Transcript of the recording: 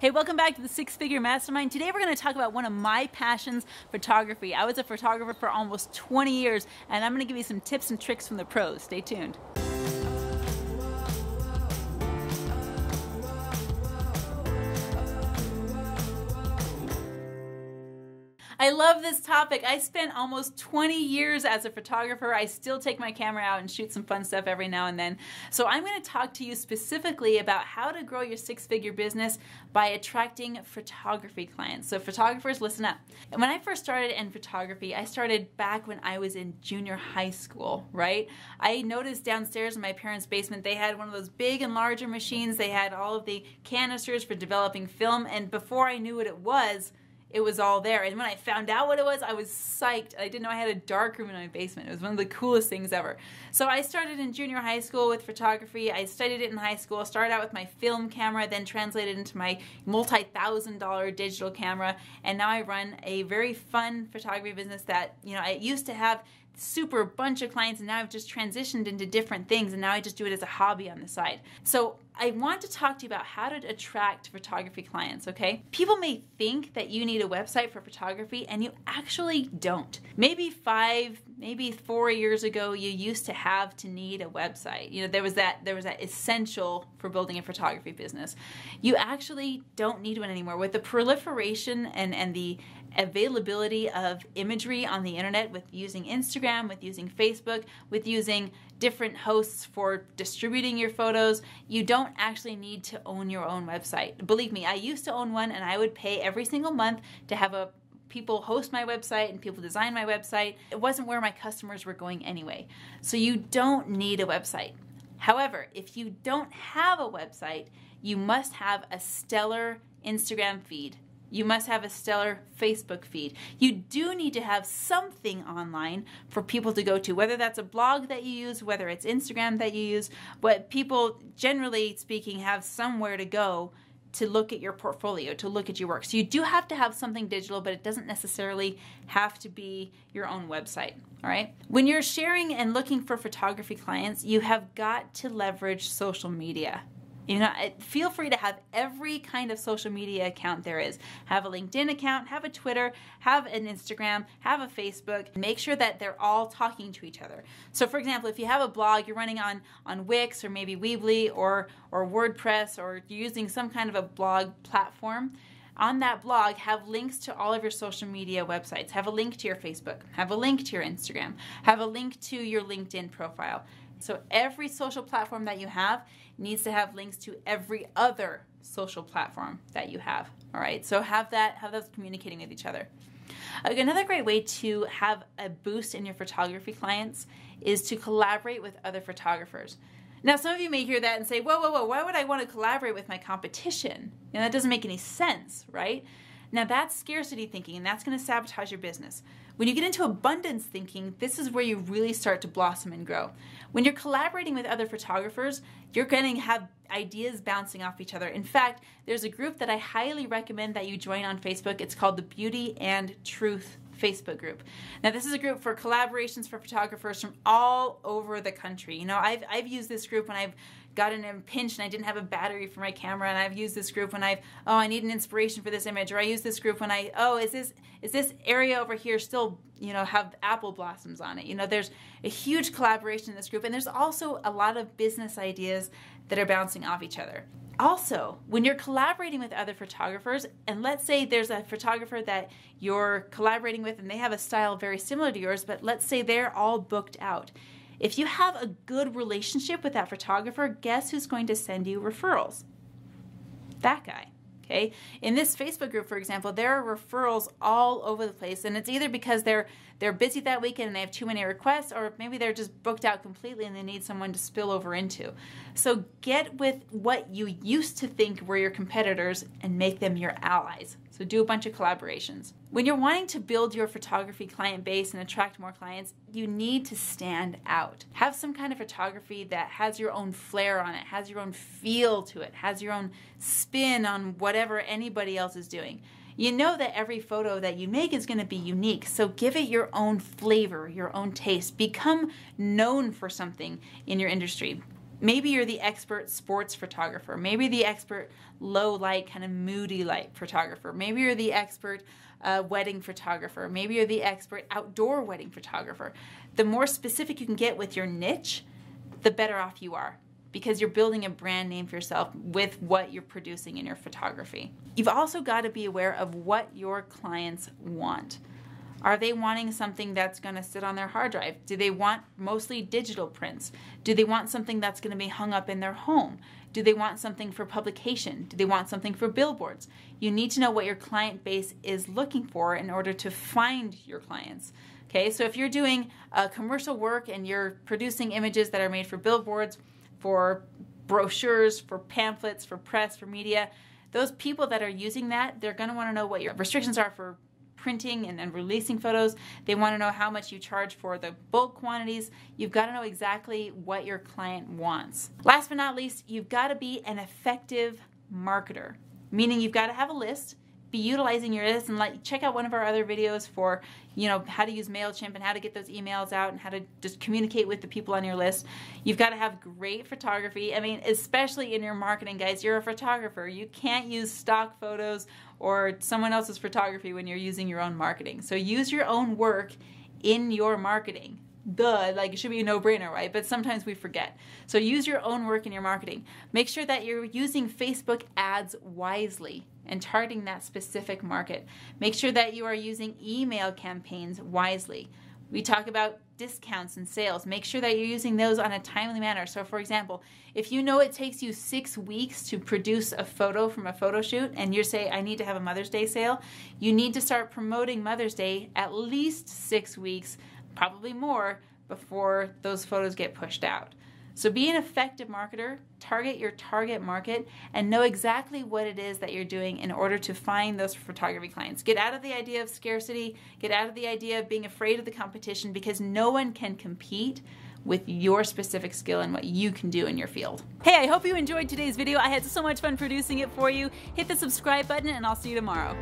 Hey, welcome back to the Six Figure Mastermind. Today we're going to talk about one of my passions, photography. I was a photographer for almost 20 years, and I'm going to give you some tips and tricks from the pros. Stay tuned. I love this topic. I spent almost 20 years as a photographer. I still take my camera out and shoot some fun stuff every now and then. So I'm going to talk to you specifically about how to grow your six-figure business by attracting photography clients. So photographers, listen up. And when I first started in photography, I started back when I was in junior high school, right? I noticed downstairs in my parents' basement, they had one of those big and larger machines. They had all of the canisters for developing film, and before I knew what it was all there. And when I found out what it was, I was psyched. I didn't know I had a darkroom in my basement. It was one of the coolest things ever. So I started in junior high school with photography. I studied it in high school. Started out with my film camera, then translated into my multi-$1,000 digital camera. And now I run a very fun photography business that, I used to have super bunch of clients, and now I've just transitioned into different things, and now I just do it as a hobby on the side. So I want to talk to you about how to attract photography clients, okay? People may think that you need a website for photography, and you actually don't. Maybe 4 years ago, you used to have to need a website. There was that essential for building a photography business. You actually don't need one anymore. With the proliferation and the availability of imagery on the internet, with using Instagram, with using Facebook, with using different hosts for distributing your photos, you don't actually need to own your own website. Believe me, I used to own one, and I would pay every single month to have people host my website and people design my website. It wasn't where my customers were going anyway. So you don't need a website. However, if you don't have a website, you must have a stellar Instagram feed. You must have a stellar Facebook feed. You do need to have something online for people to go to, whether that's a blog that you use, whether it's Instagram that you use, but people, generally speaking, have somewhere to go to look at your portfolio, to look at your work. So you do have to have something digital, but it doesn't necessarily have to be your own website, all right? When you're sharing and looking for photography clients, you have got to leverage social media. Feel free to have every kind of social media account there is. Have a LinkedIn account, have a Twitter, have an Instagram, have a Facebook. Make sure that they're all talking to each other. So for example, if you have a blog, you're running on Wix or maybe Weebly or WordPress, or you're using some kind of a blog platform, on that blog, have links to all of your social media websites. Have a link to your Facebook. Have a link to your Instagram. Have a link to your LinkedIn profile. So every social platform that you have needs to have links to every other social platform that you have. All right, so have those communicating with each other. Another great way to have a boost in your photography clients is to collaborate with other photographers. Now, some of you may hear that and say, whoa, why would I want to collaborate with my competition? That doesn't make any sense, right? Now, that's scarcity thinking, and that's going to sabotage your business. When you get into abundance thinking, this is where you really start to blossom and grow. When you're collaborating with other photographers, you're going to have ideas bouncing off each other. In fact, there's a group that I highly recommend that you join on Facebook. It's called the Beauty and Truth Facebook group. Now, this is a group for collaborations for photographers from all over the country. I've used this group when I've gotten a pinch and I didn't have a battery for my camera, and I've used this group when I need an inspiration for this image, or I use this group when is this area over here still, have apple blossoms on it. There's a huge collaboration in this group, and there's also a lot of business ideas that are bouncing off each other. Also, when you're collaborating with other photographers, and let's say there's a photographer that you're collaborating with and they have a style very similar to yours, but let's say they're all booked out. If you have a good relationship with that photographer, guess who's going to send you referrals? That guy. Okay? In this Facebook group, for example, there are referrals all over the place, and it's either because they're busy that weekend and they have too many requests, or maybe they're just booked out completely and they need someone to spill over into. So get with what you used to think were your competitors and make them your allies. So do a bunch of collaborations. When you're wanting to build your photography client base and attract more clients, you need to stand out. Have some kind of photography that has your own flair on it, has your own feel to it, has your own spin on whatever anybody else is doing. You know that every photo that you make is going to be unique, so give it your own flavor, your own taste. Become known for something in your industry. Maybe you're the expert sports photographer. Maybe the expert low light, kind of moody light photographer. Maybe you're the expert wedding photographer. Maybe you're the expert outdoor wedding photographer. The more specific you can get with your niche, the better off you are, because you're building a brand name for yourself with what you're producing in your photography. You've also got to be aware of what your clients want. Are they wanting something that's going to sit on their hard drive? Do they want mostly digital prints? Do they want something that's going to be hung up in their home? Do they want something for publication? Do they want something for billboards? You need to know what your client base is looking for in order to find your clients. Okay, so if you're doing commercial work and you're producing images that are made for billboards, for brochures, for pamphlets, for press, for media, those people that are using that, they're going to want to know what your restrictions are for printing and releasing photos. They want to know how much you charge for the bulk quantities. You've got to know exactly what your client wants. Last but not least, you've got to be an effective marketer, meaning you've got to have a list, be utilizing your list, and check out one of our other videos for, how to use MailChimp and how to get those emails out and how to just communicate with the people on your list. You've got to have great photography. I mean, especially in your marketing, guys, you're a photographer. You can't use stock photos or someone else's photography when you're using your own marketing. So use your own work in your marketing. Duh, it should be a no-brainer, right? But sometimes we forget. So use your own work in your marketing. Make sure that you're using Facebook ads wisely and targeting that specific market. Make sure that you are using email campaigns wisely. We talk about discounts and sales. Make sure that you're using those on a timely manner. So for example, if you know it takes you 6 weeks to produce a photo from a photo shoot and you say, I need to have a Mother's Day sale, you need to start promoting Mother's Day at least 6 weeks, probably more, before those photos get pushed out. So be an effective marketer, target your target market, and know exactly what it is that you're doing in order to find those photography clients. Get out of the idea of scarcity, get out of the idea of being afraid of the competition, because no one can compete with your specific skill and what you can do in your field. Hey, I hope you enjoyed today's video. I had so much fun producing it for you. Hit the subscribe button and I'll see you tomorrow.